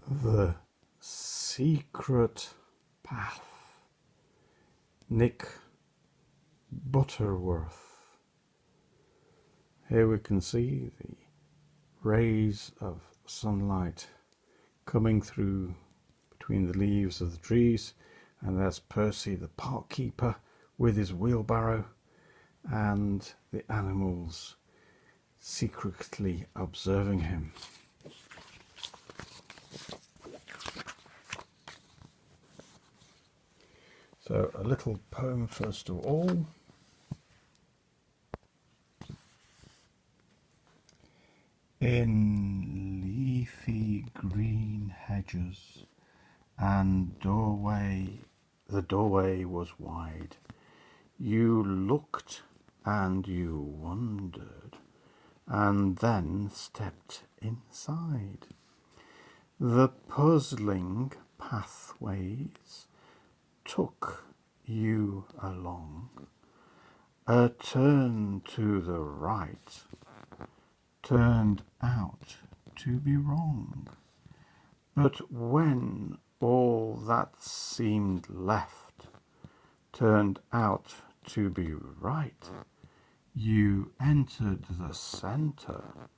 The Secret Path, Nick Butterworth. Here we can see the rays of sunlight coming through between the leaves of the trees, and there's Percy the Park Keeper with his wheelbarrow and the animals secretly observing him. So a little poem first of all. In leafy green hedges and the doorway was wide. You looked and you wondered, and then stepped inside. The puzzling pathways took you along. A turn to the right turned out to be wrong. But when all that seemed left turned out to be right, you entered the centre,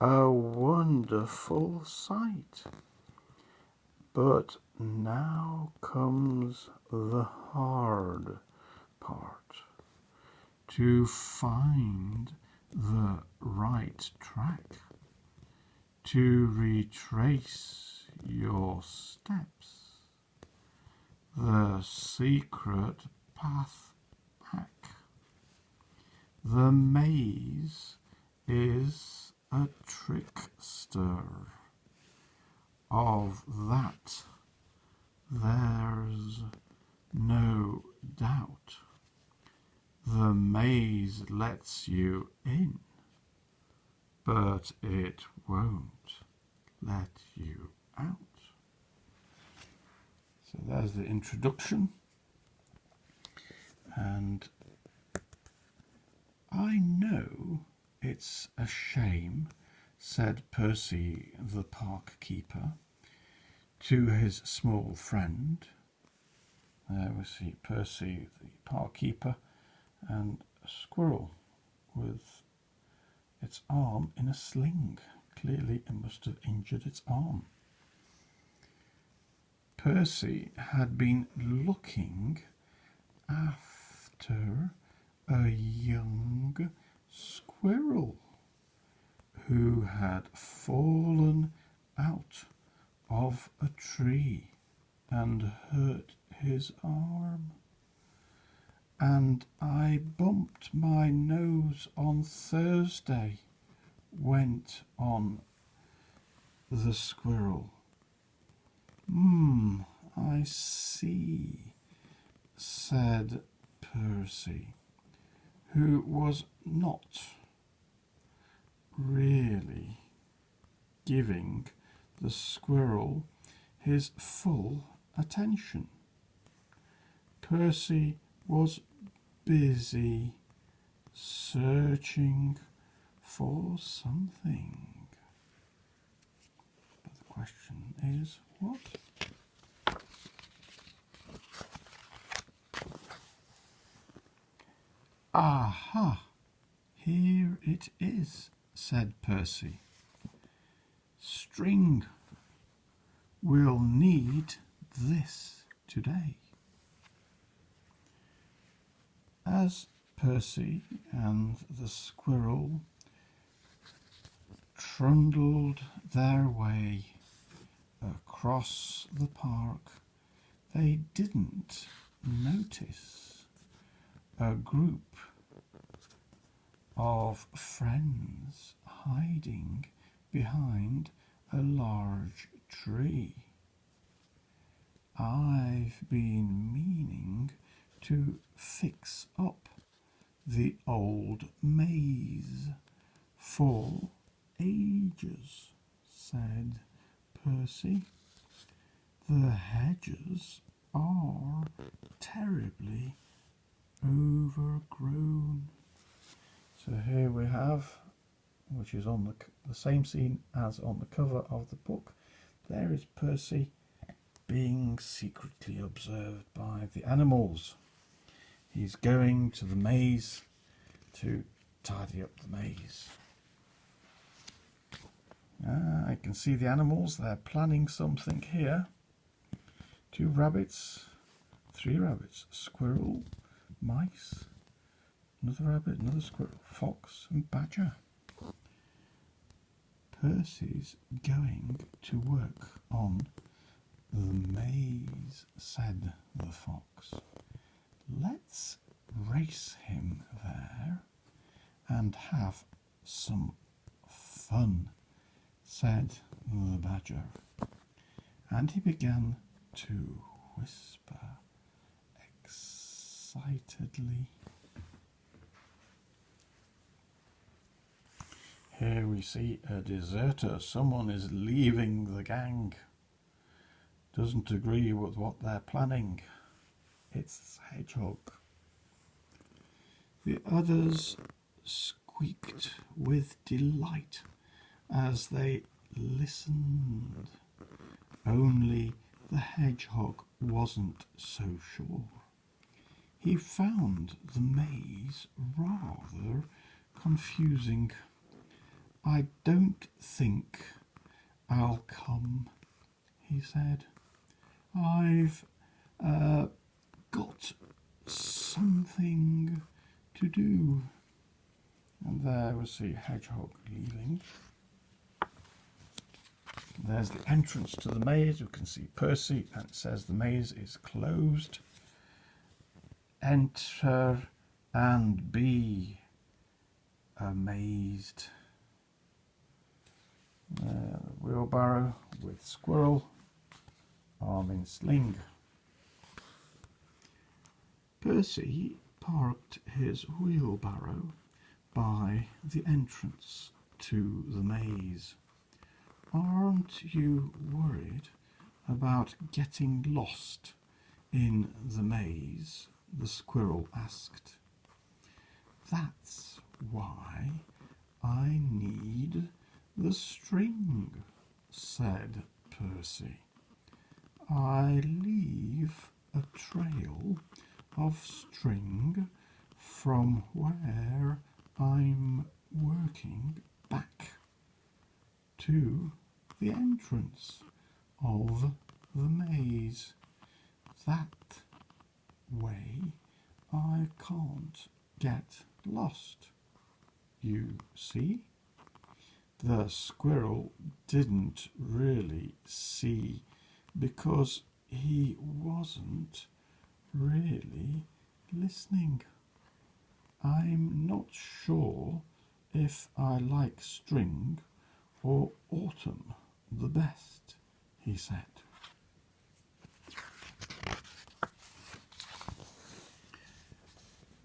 a wonderful sight. But now comes the hard part, to find the right track, to retrace your steps, the secret path back. The maze is a trickster, of that there's no doubt. The maze lets you in, but it won't let you out. So there's the introduction, and I know it's a shame, said Percy the Park Keeper to his small friend. There we see Percy the Park Keeper and a squirrel with its arm in a sling. Clearly it must have injured its arm. Percy had been looking after a young squirrel who had fallen out of a tree and hurt his arm. And I bumped my nose on Thursday, went on the squirrel. I see, said Percy, who was not really giving the squirrel his full attention. Percy was busy searching for something. But the question is, what? Aha! Here it is, said Percy. String. We'll need this today. As Percy and the squirrel trundled their way across the park, they didn't notice a group of friends hiding behind a large tree. I've been meaning to fix up the old maze for ages, said Percy. The hedges are terribly overgrown. So here we have, which is on the same scene as on the cover of the book, there is Percy being secretly observed by the animals. He's going to the maze to tidy up the maze. I can see the animals, they're planning something here. 2 rabbits, 3 rabbits, squirrel, mice, another rabbit, another squirrel, fox and badger. Percy's going to work on the maze, said the fox. Let's race him there and have some fun, said the badger. And he began to whisper excitedly. Here we see a deserter. Someone is leaving the gang. Doesn't agree with what they're planning. It's Hedgehog. The others squeaked with delight as they listened. Only the Hedgehog wasn't so sure. He found the maze rather confusing. I don't think I'll come, he said. I've got something to do. And there we see Hedgehog leaving. There's the entrance to the maze. You can see Percy, and it says the maze is closed. Enter and be amazed. Wheelbarrow with squirrel, arm in sling. Percy parked his wheelbarrow by the entrance to the maze. Aren't you worried about getting lost in the maze? The squirrel asked. That's why I need the string, said Percy. I leave a trail of string from where I'm working back to the entrance of the maze. That way I can't get lost. You see? The squirrel didn't really see because he wasn't really listening. I'm not sure if I like string or autumn the best, he said.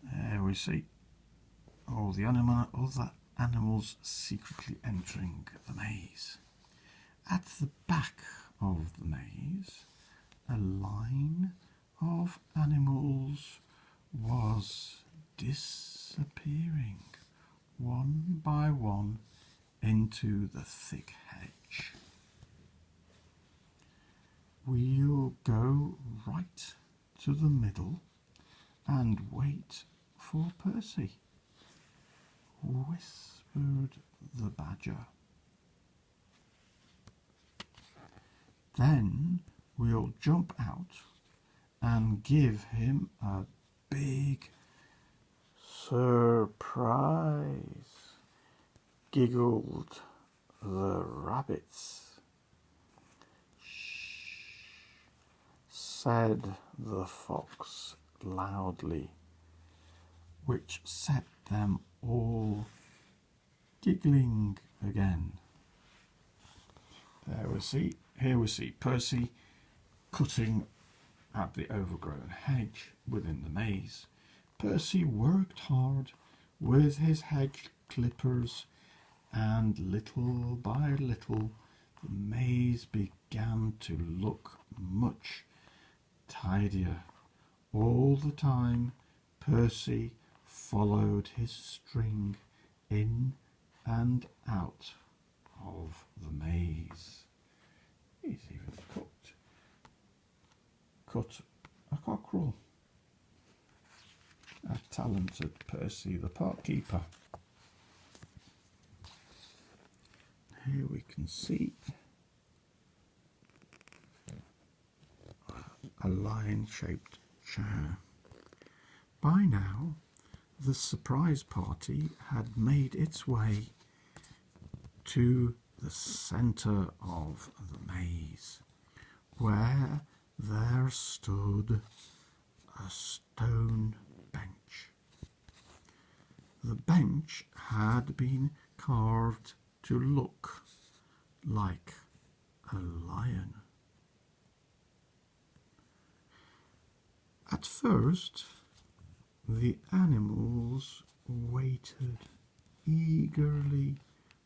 There we see all the other animals secretly entering the maze. At the back of the maze, a line of animals was disappearing one by one into the thick hedge. We'll go right to the middle and wait for Percy, whispered the badger. Then we'll jump out and give him a big surprise, giggled the rabbits. Shh, said the fox loudly, which set them all giggling again. Here we see Percy cutting at the overgrown hedge within the maze. Percy worked hard with his hedge clippers, and little by little the maze began to look much tidier. All the time Percy followed his string in and out of the maze. He's talented Percy the Park Keeper. Here we can see a lion-shaped chair. By now, the surprise party had made its way to the centre of the maze, where there stood a stone bench. The bench had been carved to look like a lion. At first, the animals waited eagerly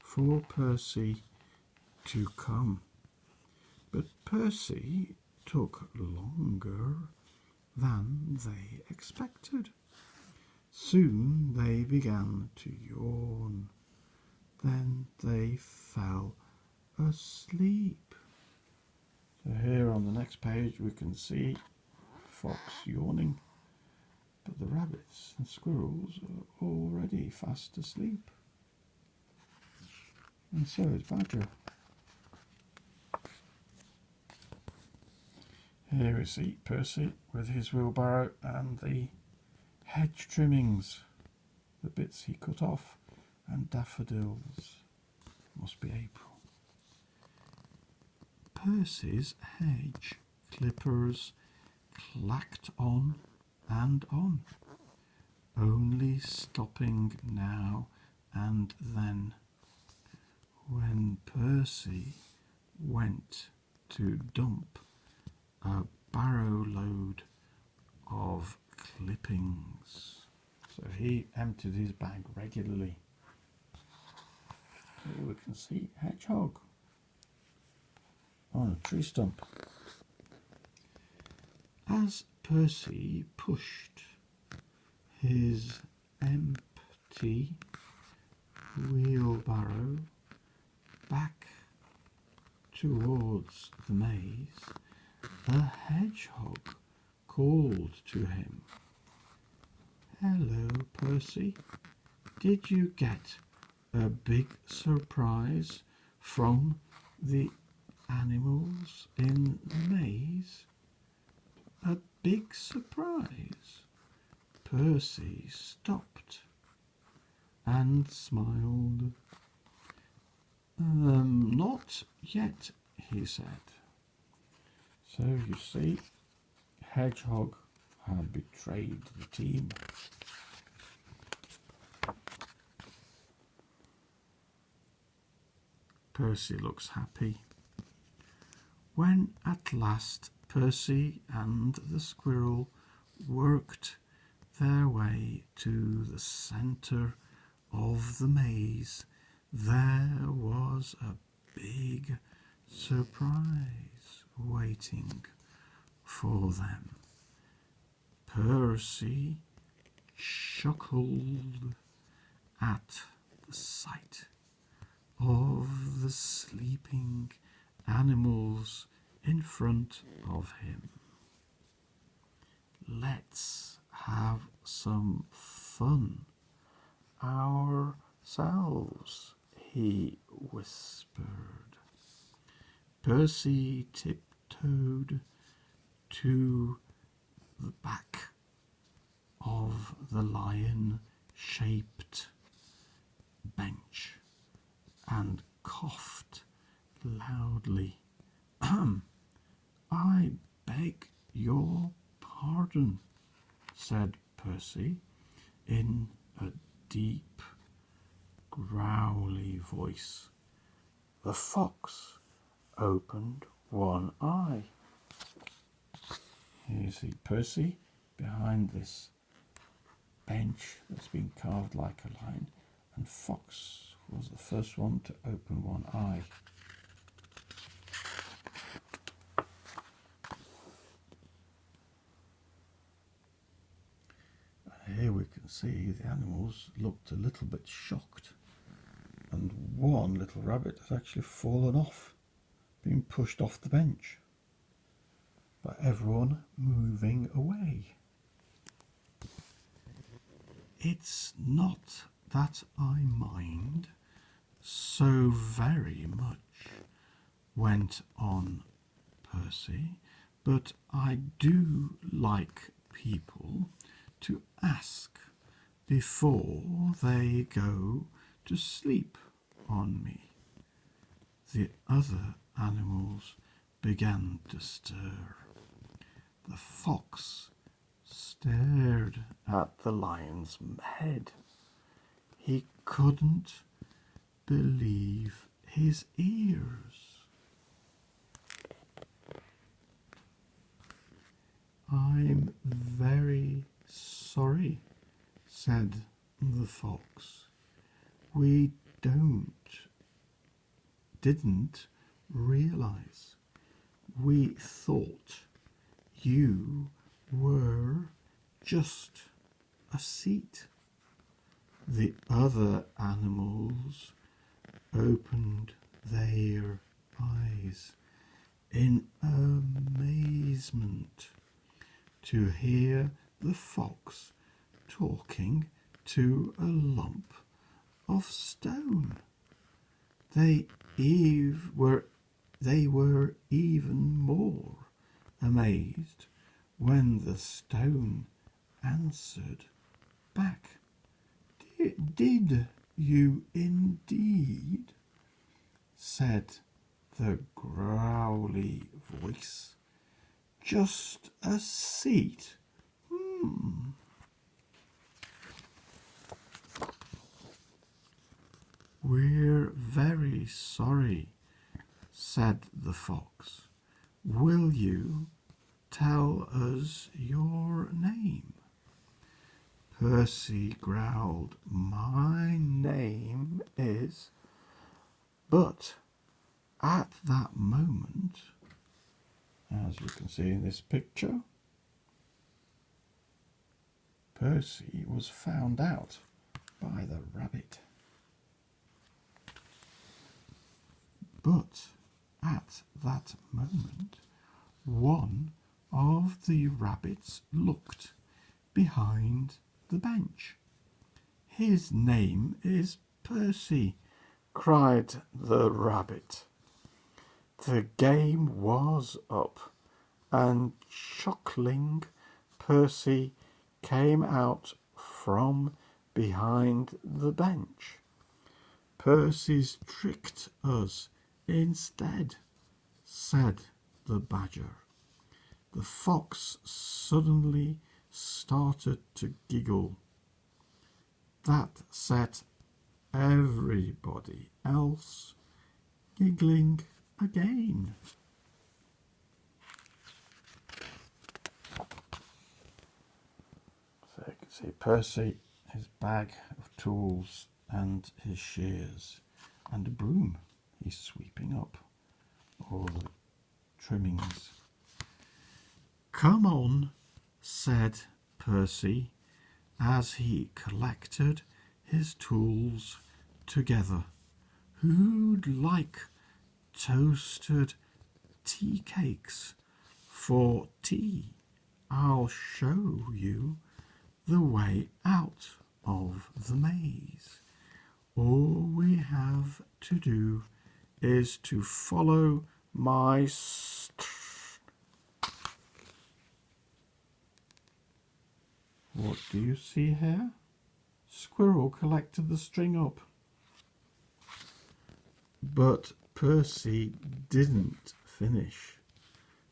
for Percy to come, but Percy took longer than they expected. Soon they began to yawn. Then they fell asleep. So here on the next page we can see Fox yawning, but the rabbits and squirrels are already fast asleep. And so is Badger. Here we see Percy with his wheelbarrow and the hedge trimmings, the bits he cut off, and daffodils. Must be April. Percy's hedge clippers clacked on and on, only stopping now and then when Percy went to dump a barrow load of clippings. So he emptied his bag regularly. Here we can see hedgehog on a tree stump. As Percy pushed his empty wheelbarrow back towards the maze, the hedgehog called to him. "Hello, Percy. Did you get a big surprise from the animals in the maze?" A big surprise? Percy stopped and smiled. Not yet," he said. So you see, Hedgehog had betrayed the team. Percy looks happy. When at last Percy and the squirrel worked their way to the centre of the maze, there was a big surprise waiting for them. Percy chuckled at the sight of the sleeping animals in front of him. "Let's have some fun ourselves," he whispered. Percy tiptoed to the back of the lion-shaped bench and coughed loudly. "I beg your pardon," said Percy in a deep, growly voice. The fox opened one eye. Here you see Percy behind this bench that's been carved like a lion, and Fox was the first one to open one eye. Here we can see the animals looked a little bit shocked, and one little rabbit has actually fallen off, being pushed off the bench by everyone moving away. It's not that I mind so very much, went on Percy, but I do like people to ask before they go to sleep on me. The other animals began to stir. The fox stared at the lion's head. He couldn't believe his ears. I'm very sorry, said the fox. We didn't realize. We thought you were just a seat. The other animals opened their eyes in amazement to hear the fox talking to a lump of stone. They were even more amazed when the stone answered back. Did you indeed? Said the growly voice. Just a seat? We're very sorry, said the fox. Will you tell us your name? Percy growled, my name is... But at that moment, as you can see in this picture, Percy was found out by the rabbit. But at that moment, one of the rabbits looked behind the bench. His name is Percy, cried the rabbit. The game was up, and chuckling, Percy came out from behind the bench. Percy's tricked us instead, said the badger. The fox suddenly started to giggle. That set everybody else giggling again. So you can see Percy, his bag of tools and his shears and a broom. He's sweeping up all the trimmings. Come on, said Percy as he collected his tools together. Who'd like toasted tea cakes for tea? I'll show you the way out of the maze. All we have to do is to follow my What do you see here? Squirrel collected the string up. But Percy didn't finish.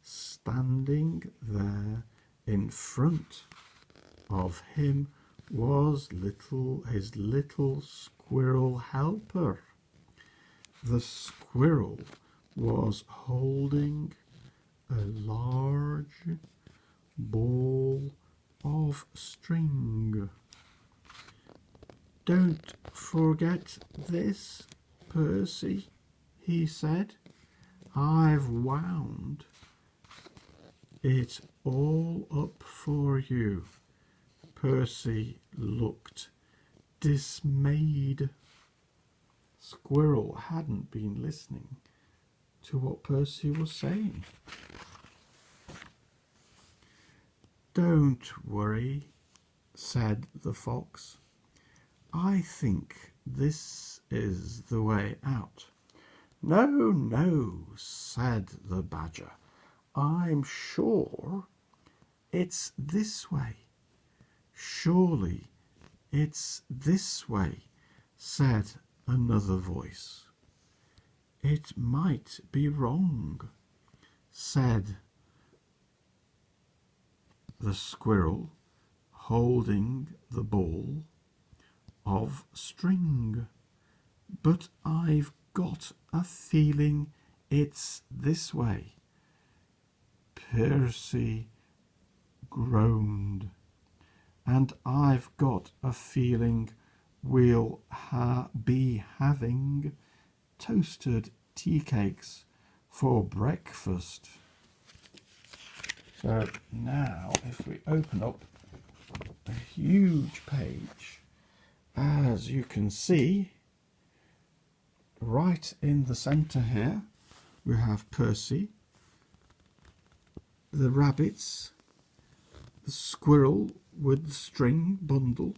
Standing there in front of him was his little squirrel helper. The squirrel was holding a large ball of string. Don't forget this, Percy, he said. I've wound it all up for you. Percy looked dismayed. Squirrel hadn't been listening to what Percy was saying. Don't worry, said the fox. "I think this is the way out." "No, no," said the badger. "I'm sure it's this way." "Surely it's this way," said another voice. "It might be wrong," said the squirrel, holding the ball of string. "But I've got a feeling it's this way." Percy groaned. "And I've got a feeling we'll be having toasted tea cakes for breakfast." So now if we open up a huge page, as you can see, right in the centre here, we have Percy, the rabbits, the squirrel with the string bundle,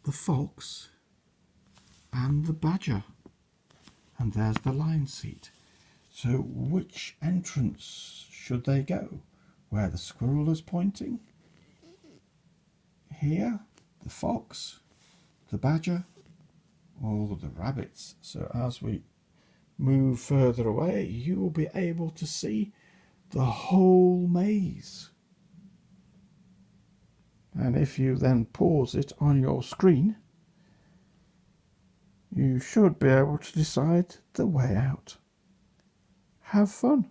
the fox, and the badger. And there's the line seat. So which entrance should they go? Where the squirrel is pointing? Here, the fox, the badger, or the rabbits? So as we move further away, you will be able to see the whole maze. And if you then pause it on your screen, you should be able to decide the way out. Have fun.